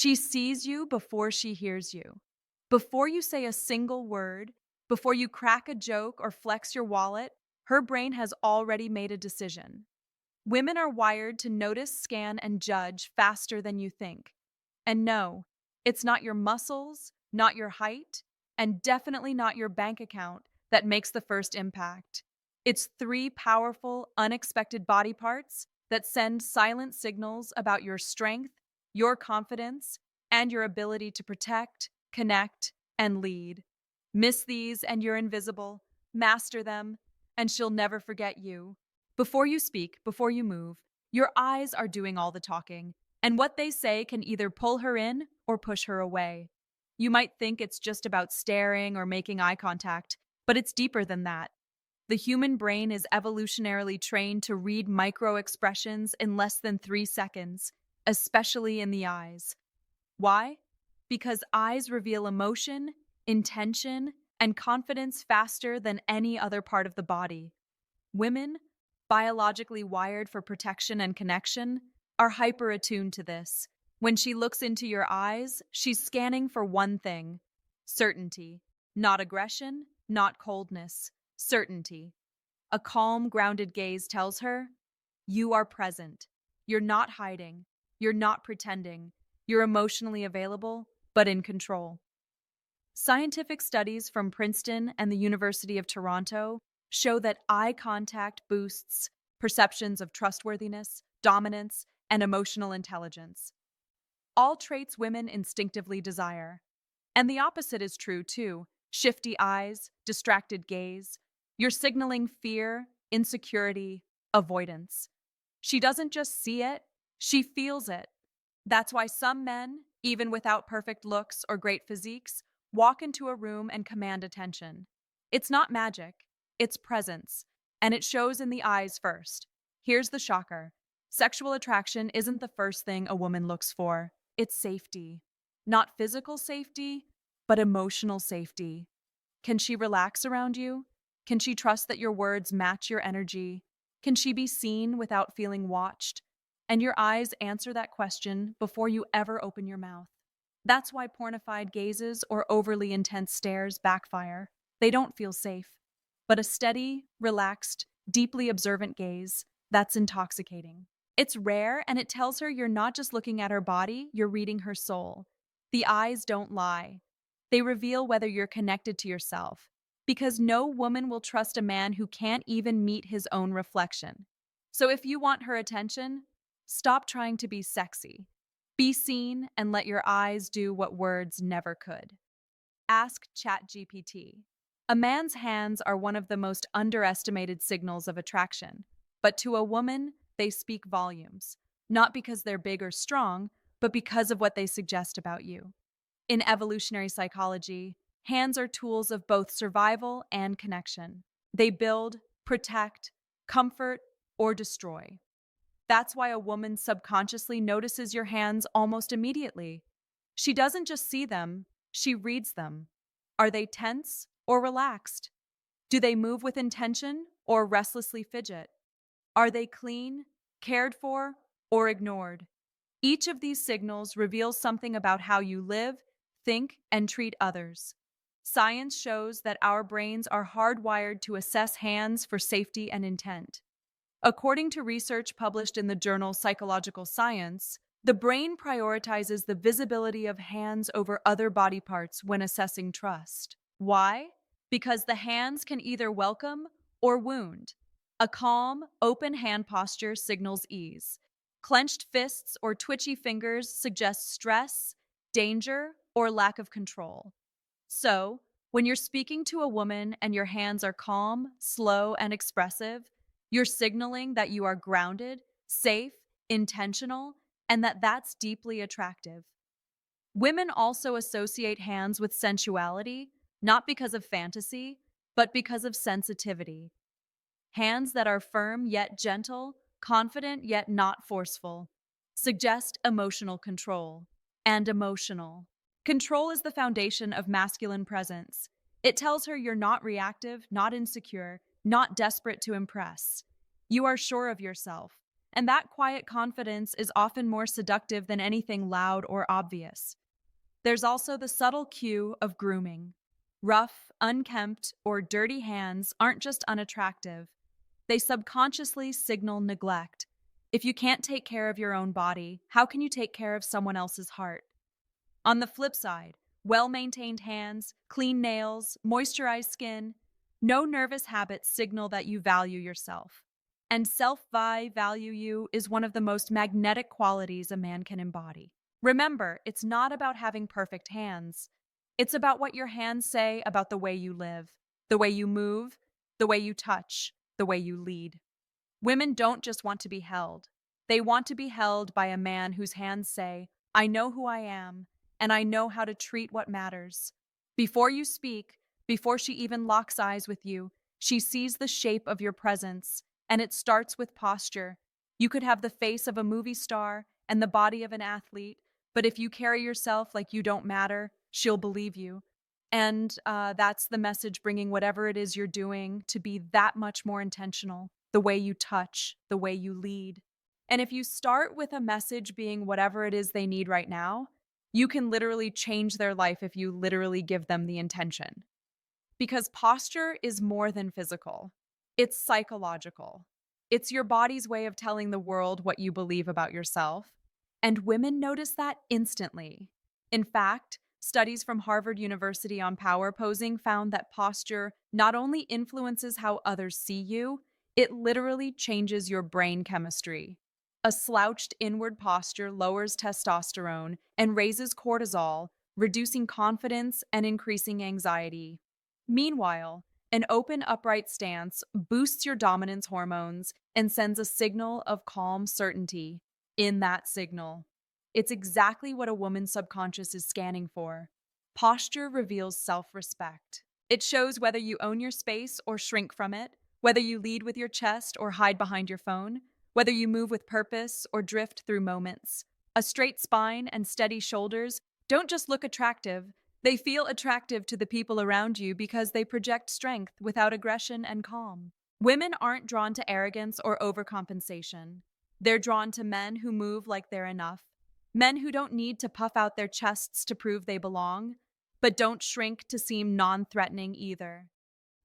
She sees you before she hears you. Before you say a single word, before you crack a joke or flex your wallet, her brain has already made a decision. Women are wired to notice, scan, and judge faster than you think. And no, it's not your muscles, not your height, and definitely not your bank account that makes the first impact. It's three powerful, unexpected body parts that send silent signals about your strength, your confidence, and your ability to protect, connect, and lead. Miss these and you're invisible. Master them, and she'll never forget you. Before you speak, before you move, your eyes are doing all the talking, and what they say can either pull her in or push her away. You might think it's just about staring or making eye contact, but it's deeper than that. The human brain is evolutionarily trained to read micro expressions in less than 3 seconds, especially in the eyes. Why? Because eyes reveal emotion, intention, and confidence faster than any other part of the body. Women, biologically wired for protection and connection, are hyper attuned to this. When she looks into your eyes, she's scanning for one thing: certainty. Not aggression, not coldness, certainty. A calm, grounded gaze tells her, you are present. You're not hiding. You're not pretending. You're emotionally available, but in control. Scientific studies from Princeton and the University of Toronto show that eye contact boosts perceptions of trustworthiness, dominance, and emotional intelligence, all traits women instinctively desire. And the opposite is true too: shifty eyes, distracted gaze. You're signaling fear, insecurity, avoidance. She doesn't just see it, she feels it. That's why some men, even without perfect looks or great physiques, walk into a room and command attention. It's not magic, it's presence, and it shows in the eyes first. Here's the shocker: sexual attraction isn't the first thing a woman looks for, it's safety. Not physical safety, but emotional safety. Can she relax around you? Can she trust that your words match your energy? Can she be seen without feeling watched? And your eyes answer that question before you ever open your mouth. That's why pornified gazes or overly intense stares backfire. They don't feel safe. But a steady, relaxed, deeply observant gaze, that's intoxicating. It's rare, and it tells her you're not just looking at her body, you're reading her soul. The eyes don't lie. They reveal whether you're connected to yourself, because no woman will trust a man who can't even meet his own reflection. So if you want her attention, stop trying to be sexy. Be seen and let your eyes do what words never could. Ask ChatGPT. A man's hands are one of the most underestimated signals of attraction, but to a woman, they speak volumes, not because they're big or strong, but because of what they suggest about you. In evolutionary psychology, hands are tools of both survival and connection. They build, protect, comfort, or destroy. That's why a woman subconsciously notices your hands almost immediately. She doesn't just see them, she reads them. Are they tense or relaxed? Do they move with intention or restlessly fidget? Are they clean, cared for, or ignored? Each of these signals reveals something about how you live, think, and treat others. Science shows that our brains are hardwired to assess hands for safety and intent. According to research published in the journal Psychological Science, the brain prioritizes the visibility of hands over other body parts when assessing trust. Why? Because the hands can either welcome or wound. A calm, open hand posture signals ease. Clenched fists or twitchy fingers suggest stress, danger, or lack of control. So, when you're speaking to a woman and your hands are calm, slow, and expressive, you're signaling that you are grounded, safe, intentional, and that's deeply attractive. Women also associate hands with sensuality, not because of fantasy, but because of sensitivity. Hands that are firm yet gentle, confident yet not forceful, suggest emotional control. And emotional. Control is the foundation of masculine presence. It tells her you're not reactive, not insecure, not desperate to impress. You are sure of yourself. And that quiet confidence is often more seductive than anything loud or obvious. There's also the subtle cue of grooming. Rough, unkempt, or dirty hands aren't just unattractive, they subconsciously signal neglect. If you can't take care of your own body, how can you take care of someone else's heart? On the flip side, well maintained hands, clean nails, moisturized skin, no nervous habits signal that you value yourself. And self value you is one of the most magnetic qualities a man can embody. Remember, it's not about having perfect hands. It's about what your hands say about the way you live, the way you move, the way you touch, the way you lead. Women don't just want to be held. They want to be held by a man whose hands say, I know who I am, and I know how to treat what matters. Before you speak, before she even locks eyes with you, she sees the shape of your presence, and it starts with posture. You could have the face of a movie star and the body of an athlete, but if you carry yourself like you don't matter, she'll believe you. And that's the message, bringing whatever it is you're doing to be that much more intentional, the way you touch, the way you lead. And if you start with a message being whatever it is they need right now, you can literally change their life if you literally give them the intention. Because posture is more than physical, it's psychological. It's your body's way of telling the world what you believe about yourself. And women notice that instantly. In fact, studies from Harvard University on power posing found that posture not only influences how others see you, it literally changes your brain chemistry. A slouched inward posture lowers testosterone and raises cortisol, reducing confidence and increasing anxiety. Meanwhile, an open, upright stance boosts your dominance hormones and sends a signal of calm certainty. In that signal, it's exactly what a woman's subconscious is scanning for. Posture reveals self-respect. It shows whether you own your space or shrink from it, whether you lead with your chest or hide behind your phone, whether you move with purpose or drift through moments. A straight spine and steady shoulders don't just look attractive, they feel attractive to the people around you because they project strength without aggression and calm. Women aren't drawn to arrogance or overcompensation. They're drawn to men who move like they're enough, men who don't need to puff out their chests to prove they belong, but don't shrink to seem non-threatening either.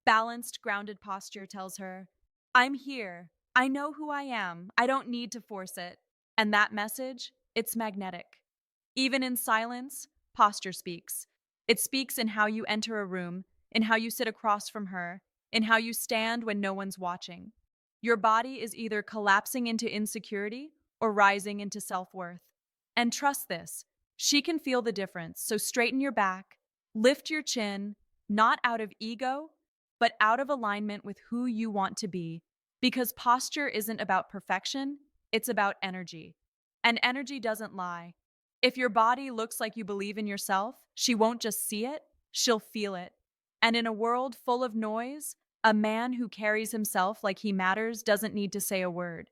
Balanced, grounded posture tells her, I'm here. I know who I am. I don't need to force it. And that message, it's magnetic. Even in silence, posture speaks. It speaks in how you enter a room, in how you sit across from her, in how you stand when no one's watching. Your body is either collapsing into insecurity or rising into self-worth. And trust this, she can feel the difference. So straighten your back, lift your chin, not out of ego, but out of alignment with who you want to be. Because posture isn't about perfection, it's about energy. And energy doesn't lie. If your body looks like you believe in yourself, she won't just see it, she'll feel it. And in a world full of noise, a man who carries himself like he matters doesn't need to say a word.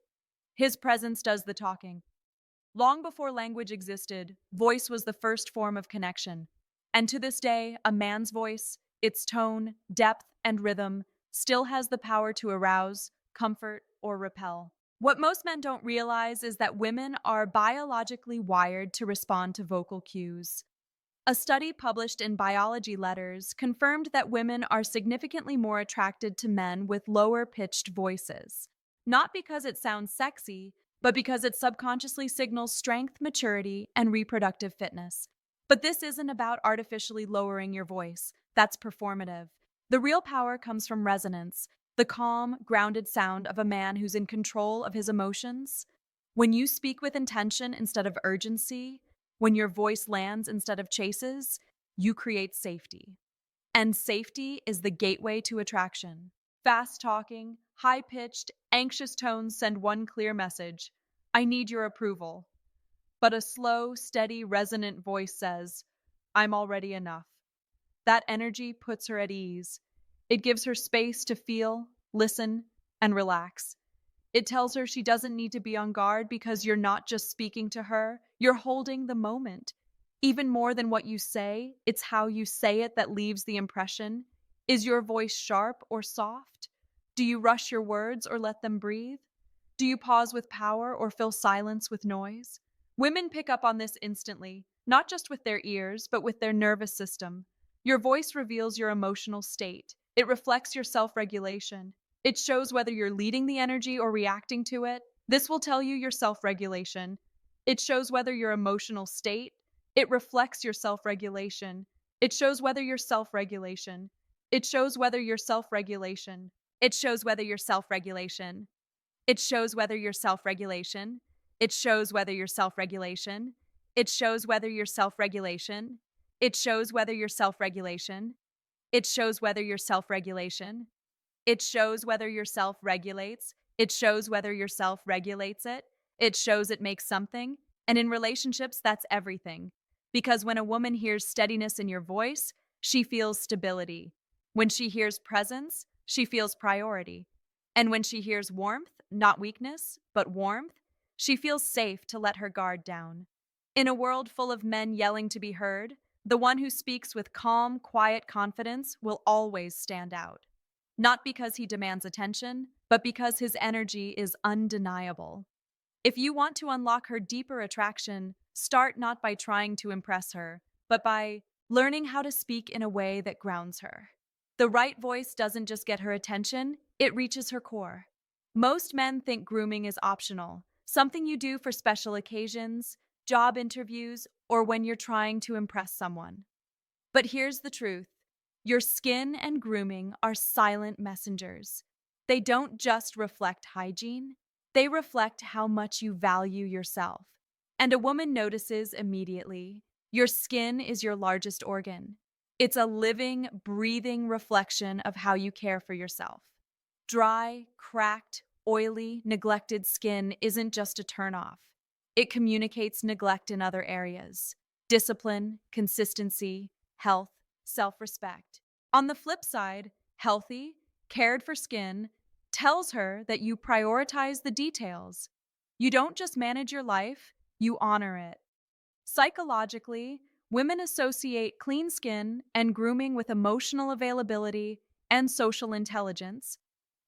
His presence does the talking. Long before language existed, voice was the first form of connection. And to this day, a man's voice, its tone, depth, and rhythm, still has the power to arouse, comfort, or repel. What most men don't realize is that women are biologically wired to respond to vocal cues. A study published in Biology Letters confirmed that women are significantly more attracted to men with lower-pitched voices. Not because it sounds sexy, but because it subconsciously signals strength, maturity, and reproductive fitness. But this isn't about artificially lowering your voice. That's performative. The real power comes from resonance, the calm, grounded sound of a man who's in control of his emotions. When you speak with intention instead of urgency, when your voice lands instead of chases, you create safety. And safety is the gateway to attraction. Fast talking, high pitched, anxious tones send one clear message: I need your approval. But a slow, steady, resonant voice says, I'm already enough. That energy puts her at ease. It gives her space to feel, listen, and relax. It tells her she doesn't need to be on guard because you're not just speaking to her, you're holding the moment. Even more than what you say, it's how you say it that leaves the impression. Is your voice sharp or soft? Do you rush your words or let them breathe? Do you pause with power or fill silence with noise? Women pick up on this instantly, not just with their ears, but with their nervous system. Your voice reveals your emotional state. It reflects your self regulation. It shows whether you're leading the energy or reacting to it. This will tell you your self regulation. It shows whether your emotional state. It reflects your self regulation. It shows whether your self regulation. It shows whether your self regulation. It shows whether your self regulation. It shows whether your self regulation. It shows whether your self regulation. It shows whether your self regulation. It shows whether your self regulation. It shows whether your self regulation. It shows whether yourself regulates. It shows whether yourself regulates it. It shows it makes something. And in relationships, that's everything. Because when a woman hears steadiness in your voice, she feels stability. When she hears presence, she feels priority. And when she hears warmth, not weakness, but warmth, she feels safe to let her guard down. In a world full of men yelling to be heard, the one who speaks with calm, quiet confidence will always stand out. Not because he demands attention, but because his energy is undeniable. If you want to unlock her deeper attraction, start not by trying to impress her, but by learning how to speak in a way that grounds her. The right voice doesn't just get her attention, it reaches her core. Most men think grooming is optional, something you do for special occasions, job interviews, or when you're trying to impress someone. But here's the truth. Your skin and grooming are silent messengers. They don't just reflect hygiene, they reflect how much you value yourself. And a woman notices immediately. Your skin is your largest organ. It's a living, breathing reflection of how you care for yourself. Dry, cracked, oily, neglected skin isn't just a turnoff. It communicates neglect in other areas: discipline, consistency, health, self-respect. On the flip side, healthy, cared for skin tells her that you prioritize the details. You don't just manage your life, you honor it. Psychologically, women associate clean skin and grooming with emotional availability and social intelligence.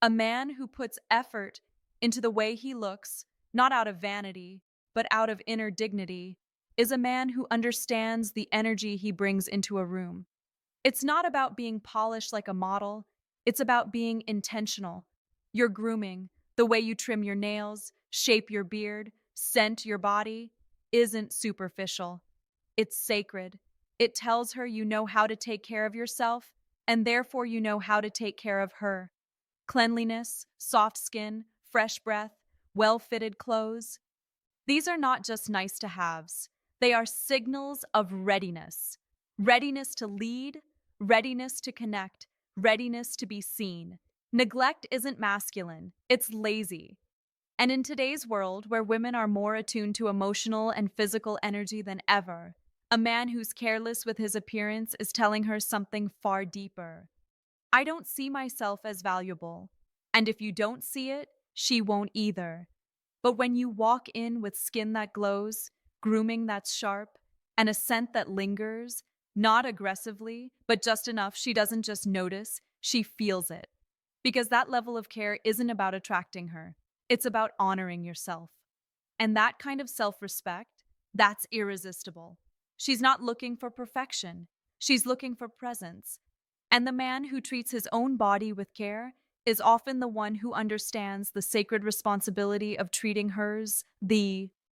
A man who puts effort into the way he looks, not out of vanity, but out of inner dignity, is a man who understands the energy he brings into a room. It's not about being polished like a model, it's about being intentional. Your grooming, the way you trim your nails, shape your beard, scent your body, isn't superficial. It's sacred. It tells her you know how to take care of yourself, and therefore you know how to take care of her. Cleanliness, soft skin, fresh breath, well-fitted clothes. These are not just nice to haves. They are signals of readiness. Readiness to lead, readiness to connect, readiness to be seen. Neglect isn't masculine, it's lazy. And in today's world, where women are more attuned to emotional and physical energy than ever, a man who's careless with his appearance is telling her something far deeper. I don't see myself as valuable. And if you don't see it, she won't either. But when you walk in with skin that glows, grooming that's sharp, and a scent that lingers, not aggressively, but just enough she doesn't just notice, she feels it. Because that level of care isn't about attracting her, it's about honoring yourself. And that kind of self-respect, that's irresistible. She's not looking for perfection, she's looking for presence. And the man who treats his own body with care is often the one who understands the sacred responsibility of treating hers, the